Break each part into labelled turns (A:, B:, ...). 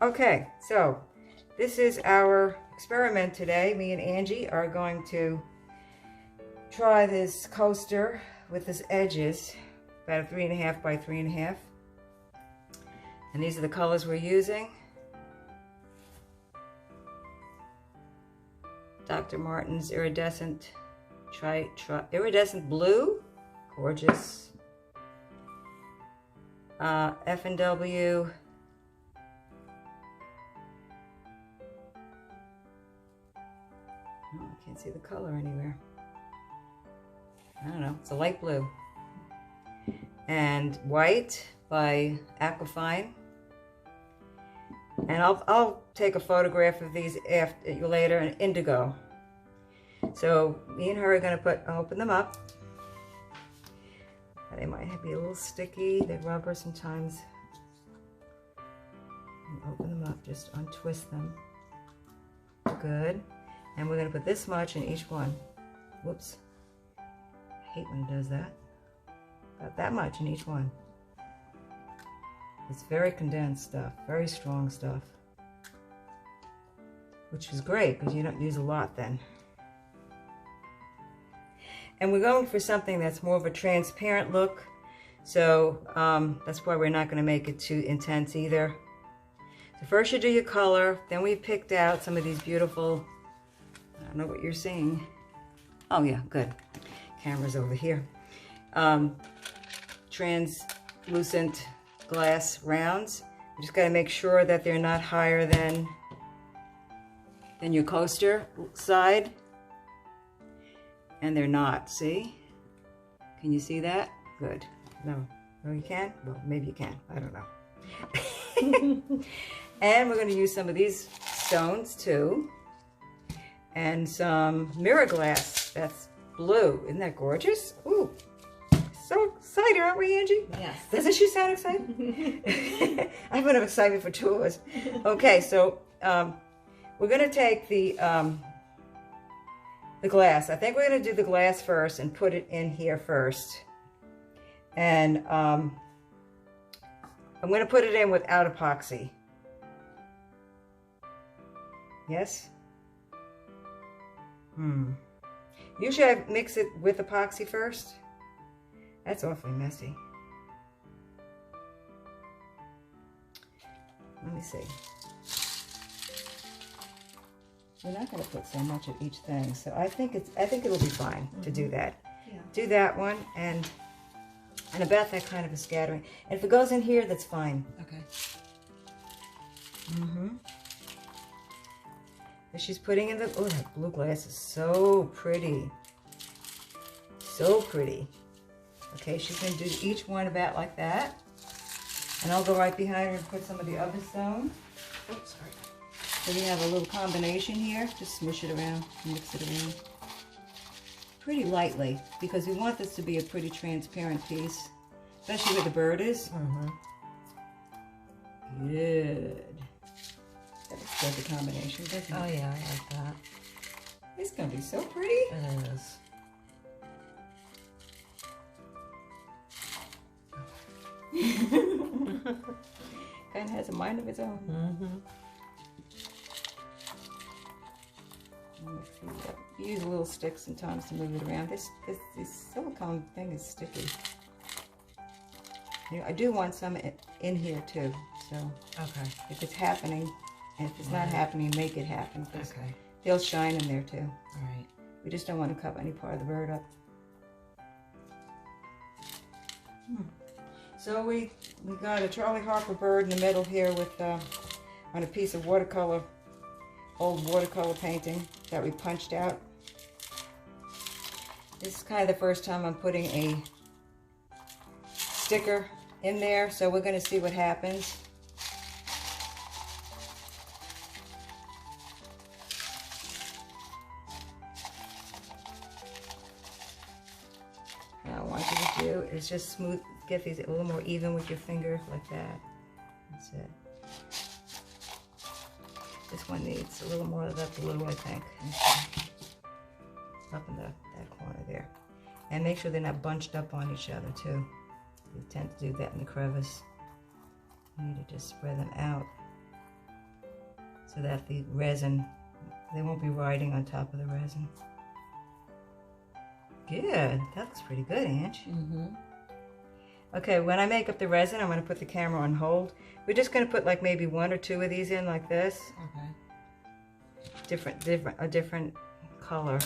A: Okay, so this is our experiment today. Me and Angie are going to try this coaster with its edges, about a 3.5 by 3.5. And these are the colors we're using. Dr. Martin's iridescent iridescent blue, gorgeous. F&W oh, I can't see the color anywhere. I don't know, it's a light blue. And white by Aquafine. And I'll take a photograph of these after later in indigo. So me and her are going to open them up. They might be a little sticky. They rubber sometimes. And open them up, just untwist them. Good. And we're going to put this much in each one. Whoops. I hate when it does that. About that much in each one. It's very condensed stuff, very strong stuff. Which is great because you don't use a lot then. And we're going for something that's more of a transparent look. So that's why we're not going to make it too intense either. So first you do your color, then we picked out some of these beautiful, I don't know what you're seeing. Oh yeah, good. Camera's over here. Translucent glass rounds. You just got to make sure that they're not higher than your coaster side. And they're not, see? Can you see that? Good. No. No, you can't? Well, maybe you can. I don't know. And we're going to use some of these stones too. And some mirror glass that's blue. Isn't that gorgeous? Ooh. So excited, aren't we, Angie?
B: Yes.
A: Doesn't she sound excited? I'm going to excited for two of us. Okay, so we're going to take the glass. I think we're going to do the glass first and put it in here first. And I'm going to put it in without epoxy. Yes? Usually I mix it with epoxy first. That's awfully messy. Let me see. We're not going to put so much of each thing, so I think it'll be fine to do that. Yeah. Do that one and about that kind of a scattering. And if it goes in here, that's fine.
B: Okay.
A: And she's putting in the that blue glass is so pretty. So pretty. Okay, she's going to do each one about like that. And I'll go right behind her and put some of the other stones. Oops, sorry. So we have a little combination here. Just smush it around, mix it around. Pretty lightly, because we want this to be a pretty transparent piece. Especially where the bird is. Good. That looks good, the combination, doesn't it?
B: Oh yeah, I like that.
A: It's going to be so pretty.
B: It is.
A: Kind of has a mind of its own. You use a little stick sometimes to move it around. This silicone thing is sticky. You know, I do want some in here too. So
B: okay,
A: if it's happening, and if it's not happening, make it happen.
B: Okay.
A: They'll shine in there too.
B: All right.
A: We just don't want to cover any part of the bird up. So we got a Charlie Harper bird in the middle here with on a piece of watercolor, old watercolor painting that we punched out. This is kind of the first time I'm putting a sticker in there, so we're going to see what happens. Now I want you to do is just smooth, get these a little more even with your finger, like that. That's it. This one needs a little more of that blue, I think. Up in that corner there. And make sure they're not bunched up on each other too. You tend to do that in the crevice. You need to just spread them out. so that the resin, they won't be riding on top of the resin. Good, that looks pretty good, Ange. Okay, when I make up the resin, I'm going to put the camera on hold. We're just going to put like maybe 1 or 2 of these in like this. Okay. A different color.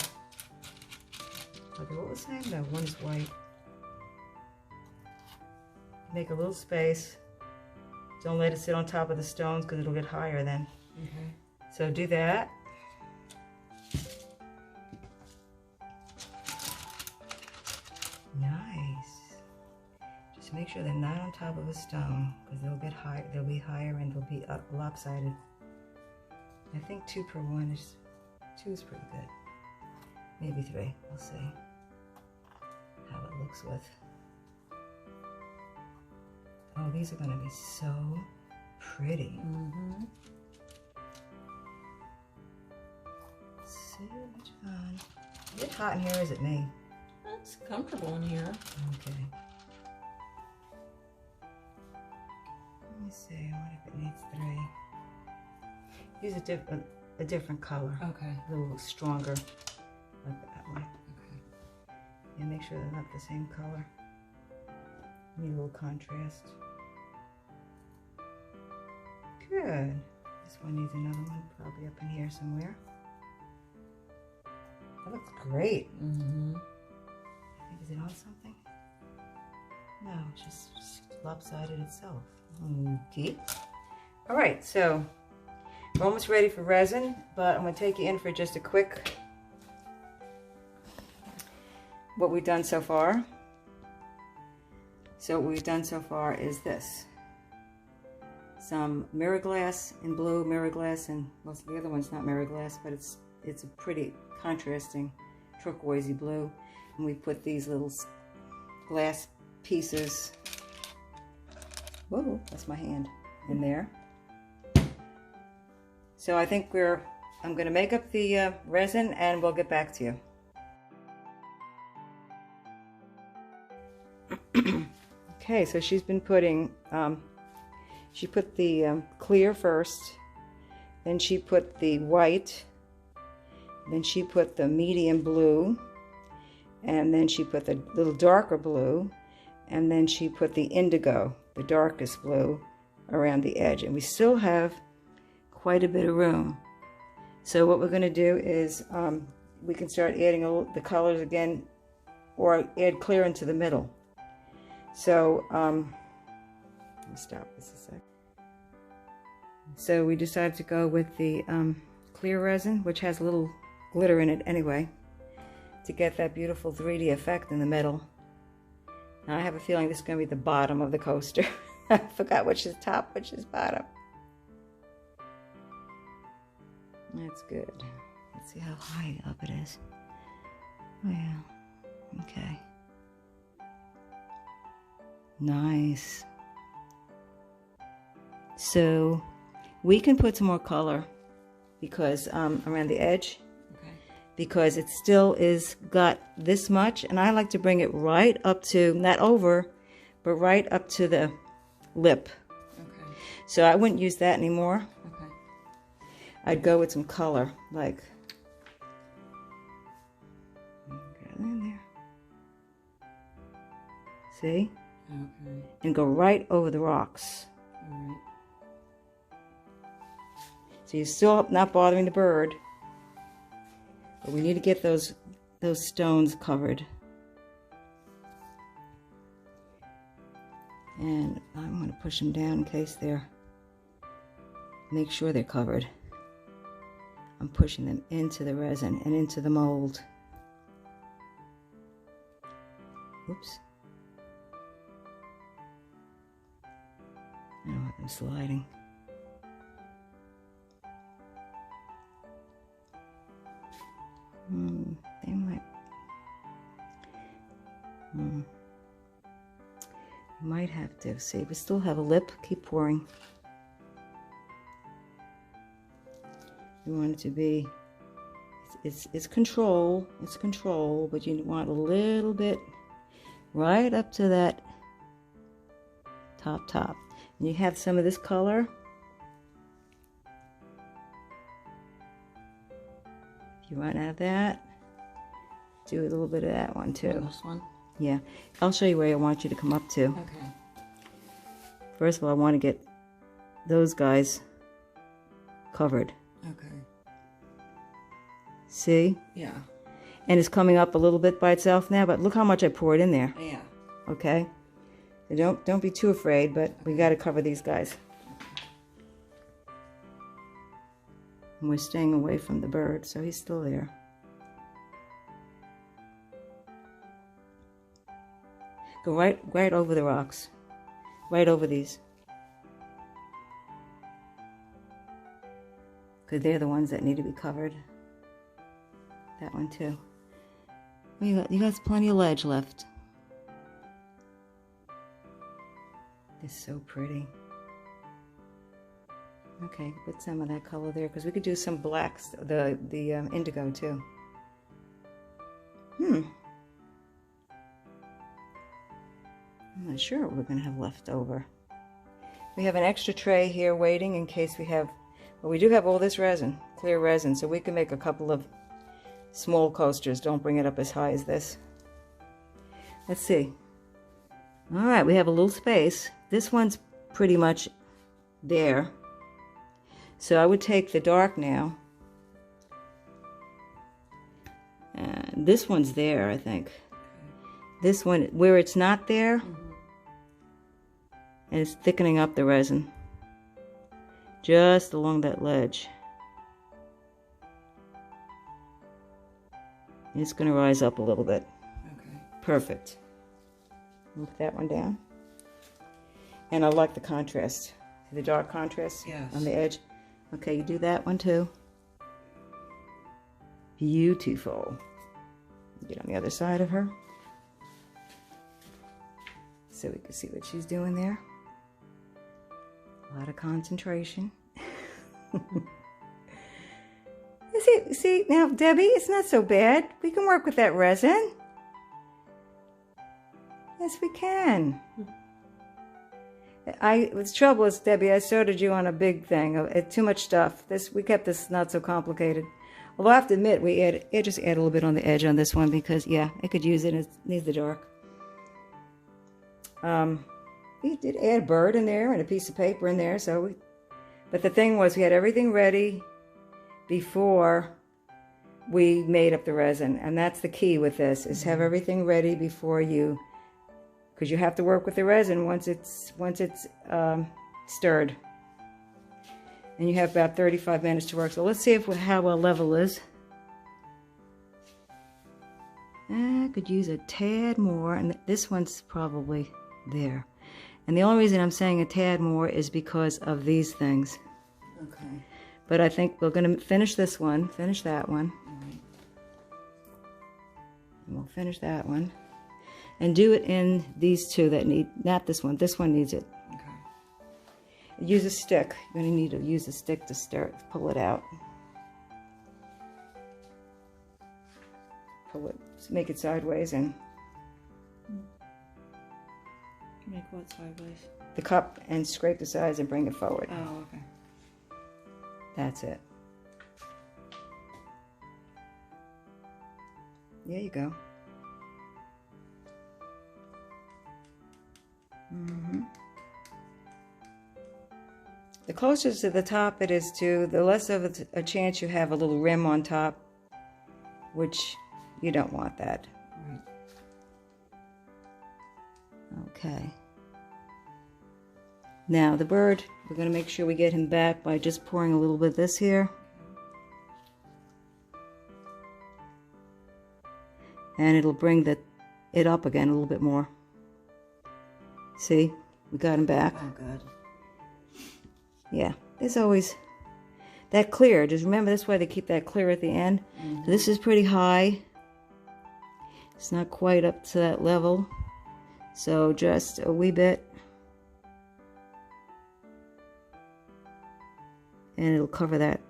A: Okay, what was I saying? No, one is white. Make a little space. Don't let it sit on top of the stones because it'll get higher then. Okay. So do that. Nice. Just make sure they're not on top of a stone because they'll get high. They'll be higher and they'll be lopsided. I think 2 per 1 is 2 is pretty good. Maybe 3. We'll see how it looks with. Oh, these are going to be so pretty. So much fun. Is it hot in here or is it me?
B: It's comfortable in here.
A: Okay. Let me see. I wonder if it needs 3. Use a different color.
B: Okay.
A: A little stronger. Like that one. Okay. Yeah, make sure they're not the same color. Need a little contrast. Good. This one needs another one, probably up in here somewhere. That looks great. I think, is it on something? No, it's just lopsided itself. Okay. All right, so we're almost ready for resin, but I'm going to take you in for just a quick what we've done so far. So what we've done so far is this. Some mirror glass in blue, mirror glass, and most of the other one's not mirror glass, but it's a pretty contrasting turquoisey blue. And we put these little glass pieces, whoa, that's my hand, in there. So I think I'm going to make up the resin and we'll get back to you. Okay, so she's been putting, she put the clear first, then she put the white, then she put the medium blue, and then she put the little darker blue, and then she put the indigo, the darkest blue, around the edge. And we still have quite a bit of room. So what we're going to do is we can start adding the colors again, or add clear into the middle. So let me stop this a sec. So we decided to go with the clear resin, which has a little glitter in it anyway, to get that beautiful 3D effect in the middle. Now I have a feeling this is going to be the bottom of the coaster. I forgot which is top, which is bottom. That's good. Let's see how high up it is. Oh yeah. Okay. Nice. So we can put some more color because around the edge, because it still is got this much, and I like to bring it right up to, not over, but right up to the lip. Okay. So I wouldn't use that anymore. Okay. I'd go with some color, like, get in there. See? Okay. And go right over the rocks. All right. So you're still not bothering the bird, but we need to get those stones covered. And I'm going to push them down in case make sure they're covered. I'm pushing them into the resin and into the mold. Oops. I don't want them sliding. They might. You might have to see. We still have a lip. Keep pouring. You want it to be. It's control. It's control, but you want a little bit right up to that top. And you have some of this color. If you run out of that, do a little bit of that one too.
B: This one?
A: Yeah. I'll show you where I want you to come up to.
B: Okay.
A: First of all, I want to get those guys covered.
B: Okay.
A: See?
B: Yeah.
A: And it's coming up a little bit by itself now, but look how much I poured in there.
B: Yeah.
A: Okay? So don't be too afraid, but we got to cover these guys. And we're staying away from the bird, so he's still there. Go right over the rocks. Right over these. Because they're the ones that need to be covered. That one too. You got plenty of ledge left. It's so pretty. Okay, put some of that color there because we could do some blacks, the indigo too. I'm not sure what we're going to have left over. We have an extra tray here waiting in case we have, well, we do have all this resin, clear resin, so we can make a couple of small coasters. Don't bring it up as high as this. Let's see. All right, we have a little space. This one's pretty much there. So I would take the dark now. And this one's there, I think. This one, where it's not there, and it's thickening up the resin. Just along that ledge. And it's going to rise up a little bit.
B: Okay.
A: Perfect. Move that one down. And I like the contrast. The dark contrast on the edge. Okay, you do that one too. Beautiful. Get on the other side of her. So we can see what she's doing there. A lot of concentration. See, now, Debbie, it's not so bad. We can work with that resin. Yes, we can. The trouble is, Debbie, I started you on a big thing. Too much stuff. We kept this not so complicated. Although I have to admit, we just add a little bit on the edge on this one because, yeah, I could use it. It needs the dark. We did add a bird in there and a piece of paper in there. But the thing was, we had everything ready before we made up the resin. And that's the key with this, is have everything ready before you... Because you have to work with the resin once it's stirred. And you have about 35 minutes to work. So let's see how well level is. I could use a tad more, and this one's probably there. And the only reason I'm saying a tad more is because of these things.
B: Okay.
A: But I think we're going to finish this one, finish that one. And we'll finish that one. And do it in these two that need, not this one. This one needs it. Okay. Use a stick. You're going to need to use a stick to pull it out. Pull it, make it sideways and...
B: Make what sideways?
A: The cup, and scrape the sides and bring it forward.
B: Oh, okay.
A: That's it. There you go. The closer to the top it is to, the less of a chance you have a little rim on top, which you don't want that.
B: Right.
A: Okay. Now the bird, we're going to make sure we get him back by just pouring a little bit of this here. And it'll bring it up again a little bit more. See? We got him back.
B: Oh, good.
A: Yeah, there's always that clear. Just remember, that's why they keep that clear at the end. This is pretty high. It's not quite up to that level. So just a wee bit. And it'll cover that.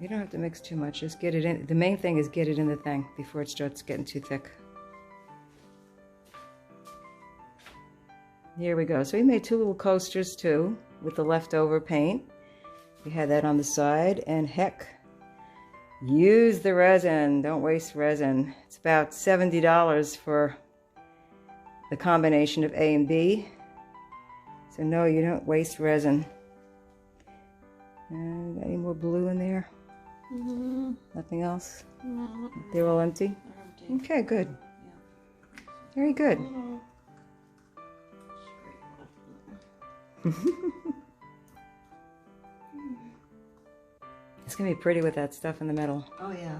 A: You don't have to mix too much. Just get it in. The main thing is get it in the thing before it starts getting too thick. Here we go. So we made two little coasters too with the leftover paint. We had that on the side, and heck, Use the resin. Don't waste resin. It's about $70 for the combination of A and B. So no, you don't waste resin. Got any more blue in there? Nothing else? They're all empty? Okay, good. Very good. It's gonna be pretty with that stuff in the middle.
B: Oh yeah.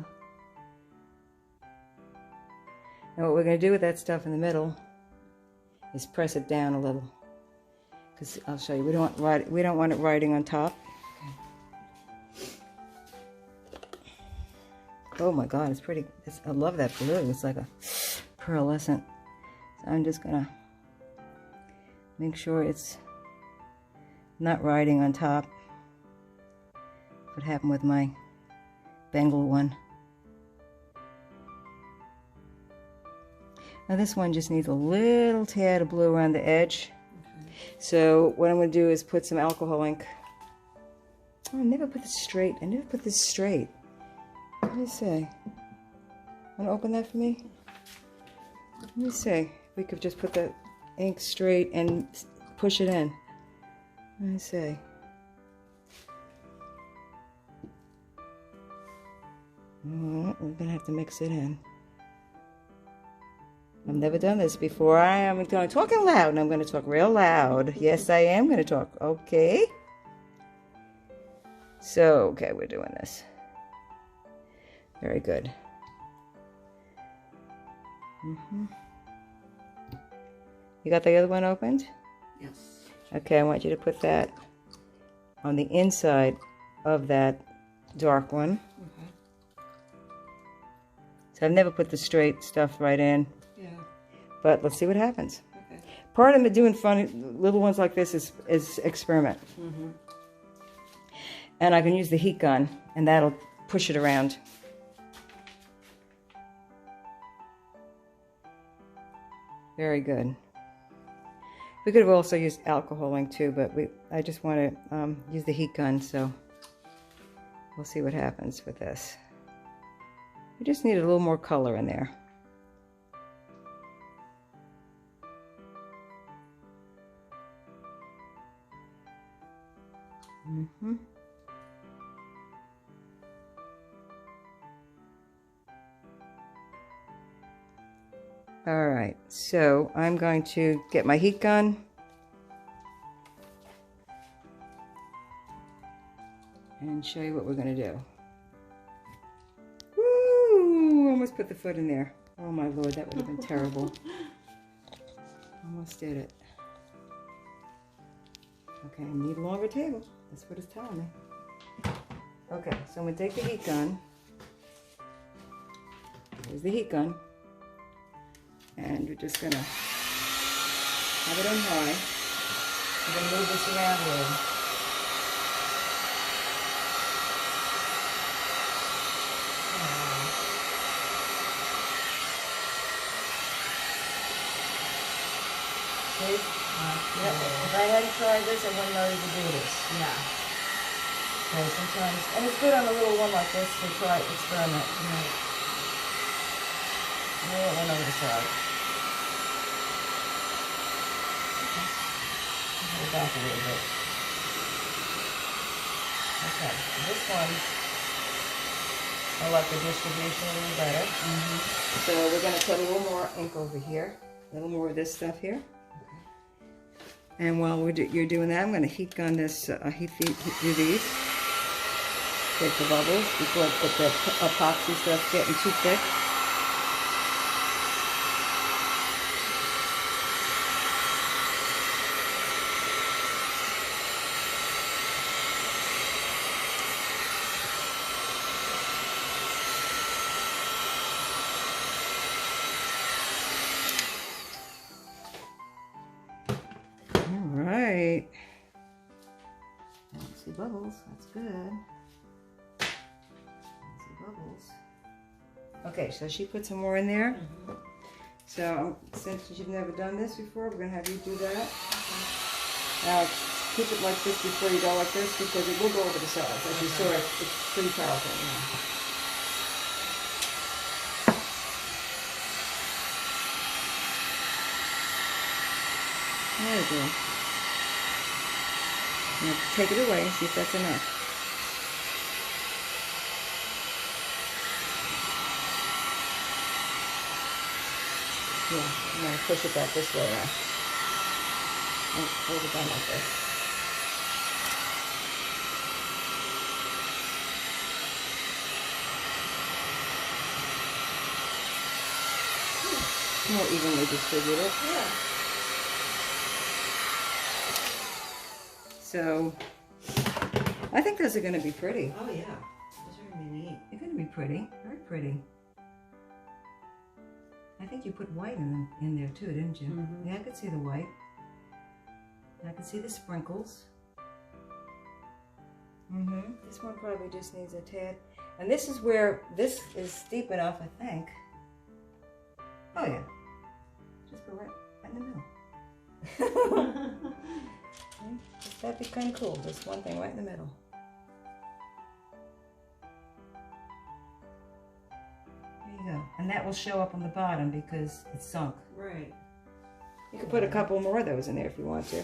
A: And what we're gonna do with that stuff in the middle is press it down a little. Because I'll show you, we don't want it riding on top. Oh my God, it's pretty. I love that blue. It's like a pearlescent. So I'm just gonna make sure it's not riding on top. What happened with my Bengal one. Now this one just needs a little tad of blue around the edge. Okay. So what I'm going to do is put some alcohol ink. Oh, I never put this straight. Let me see. Want to open that for me? Let me see. If we could just put the ink straight and push it in. Let me see. Oh, we're going to have to mix it in. I've never done this before. I am talking loud, and I'm going to talk real loud. Yes, I am going to talk. Okay. So, okay, we're doing this. Very good. You got the other one opened?
B: Yes.
A: Okay, I want you to put that on the inside of that dark one. Okay. So I've never put the straight stuff right in. Yeah. But let's see what happens. Okay. Part of doing funny little ones like this is experiment. And I can use the heat gun, and that'll push it around. Very good. We could have also used alcohol ink too, but I just want to use the heat gun, so we'll see what happens with this. We just need a little more color in there. All right, so I'm going to get my heat gun and show you what we're going to do. Woo! Almost put the foot in there. Oh my Lord, that would have been terrible. Almost did it. Okay, I need a longer table. That's what it's telling me. Okay, so I'm going to take the heat gun. Here's the heat gun. And we're just going to have it on high. I'm going to move this around a little. See? Yep. If I hadn't tried this, I wouldn't know you could do this. Yeah. Okay, sometimes, and it's good on a little one like this to try experiment. Right. I want one over the side. Go back a little bit. Okay, this one, I like the distribution a little better. So we're going to put a little more ink over here, a little more of this stuff here. And while you're doing that, I'm going to heat gun this, do these. Take the bubbles before I put the epoxy stuff getting too thick. Alright. See bubbles, that's good. See bubbles. Okay, so she put some more in there. So since you've never done this before, we're going to have you do that. Now keep it like this before you go like this, because it will go over the sides. As you saw, it's pretty powerful. There we go. Now take it away and see if that's enough. Yeah, I'm going to push it back this way now. And hold it down like this. More evenly distributed.
B: Yeah.
A: So, I think those are going to be pretty.
B: Oh yeah. Those are gonna be neat.
A: They're going to be pretty. Very pretty. I think you put white in there too, didn't you?
B: Mm-hmm.
A: Yeah, I could see the white. I could see the sprinkles. This one probably just needs a tad. And this is where, this is steep enough, I think. Oh yeah. Just go right in the middle. That'd be kind of cool. Just one thing right in the middle. There you go. And that will show up on the bottom because it's sunk.
B: Right.
A: You could put a couple more of those in there if you want to.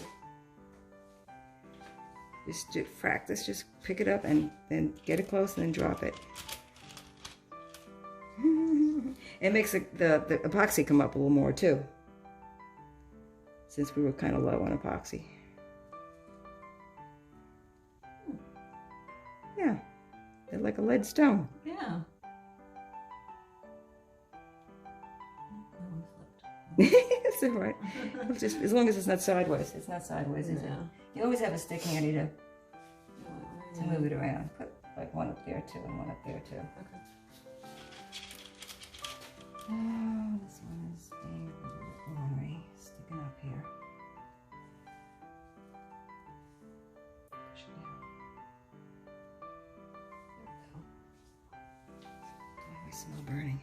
A: Just do practice. Just pick it up and then get it close and then drop it. It makes the epoxy come up a little more too, since we were kind of low on epoxy. Yeah, they're like a lead stone.
B: Yeah.
A: It's all right. Just as long as it's not sideways. It's not sideways, is it? You always have a stick handy to move it around. Put like one up there too, and one up there too.
B: Okay.
A: Oh, this one is being a little ornery, sticking up here. Push it down. There we go. Oh, I smell burning.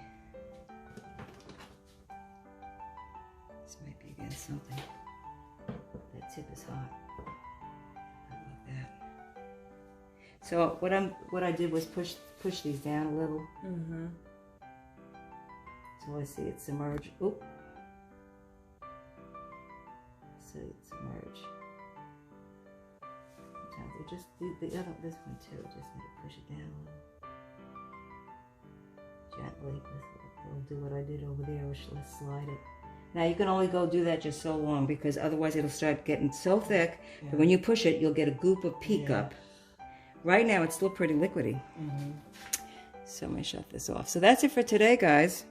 A: This might be against something. That tip is hot. Not like that. So what I did was push these down a little.
B: Mm-hmm.
A: So I see it submerge. Oop. So it submerge. Sometimes it just the other this one too. Just need to push it down a little gently. I'll do what I did over there. Let's slide it. Now you can only go do that just so long because otherwise it'll start getting so thick that when you push it, you'll get a goop of peak up. Right now it's still pretty liquidy. So I'm gonna shut this off. So that's it for today, guys.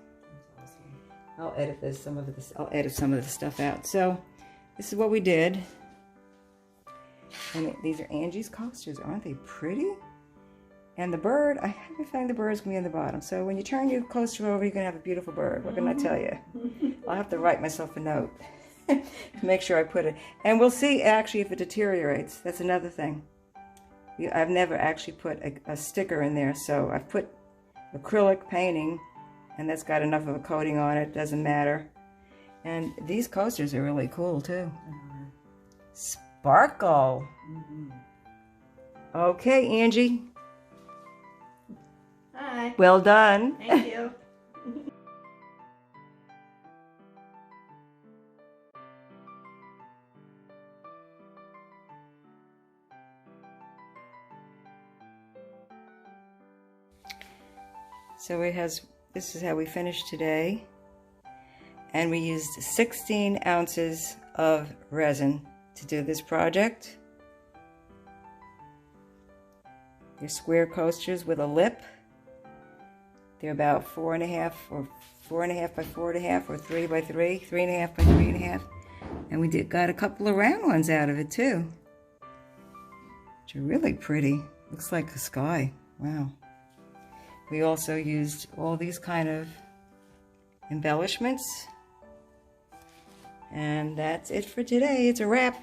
A: I'll edit some of the stuff out. So this is what we did. And these are Angie's coasters. Aren't they pretty? And the bird, I have a feeling the bird's gonna be in the bottom. So when you turn your coaster over, you're gonna have a beautiful bird. What can I tell you? I'll have to write myself a note to make sure I put it. And we'll see actually if it deteriorates. That's another thing. I've never actually put a sticker in there. So I've put acrylic painting, and that's got enough of a coating on it, doesn't matter. And these coasters are really cool too. Sparkle. Okay, Angie.
B: Hi.
A: Well done.
B: Thank you.
A: So this is how we finished today. And we used 16 ounces of resin to do this project. They're square coasters with a lip. They're about 4.5 or 4.5 by 4.5 or 3 by 3, 3.5 by 3.5. And we got a couple of round ones out of it too. Which are really pretty. Looks like the sky. Wow. We also used all these kind of embellishments. And that's it for today. It's a wrap.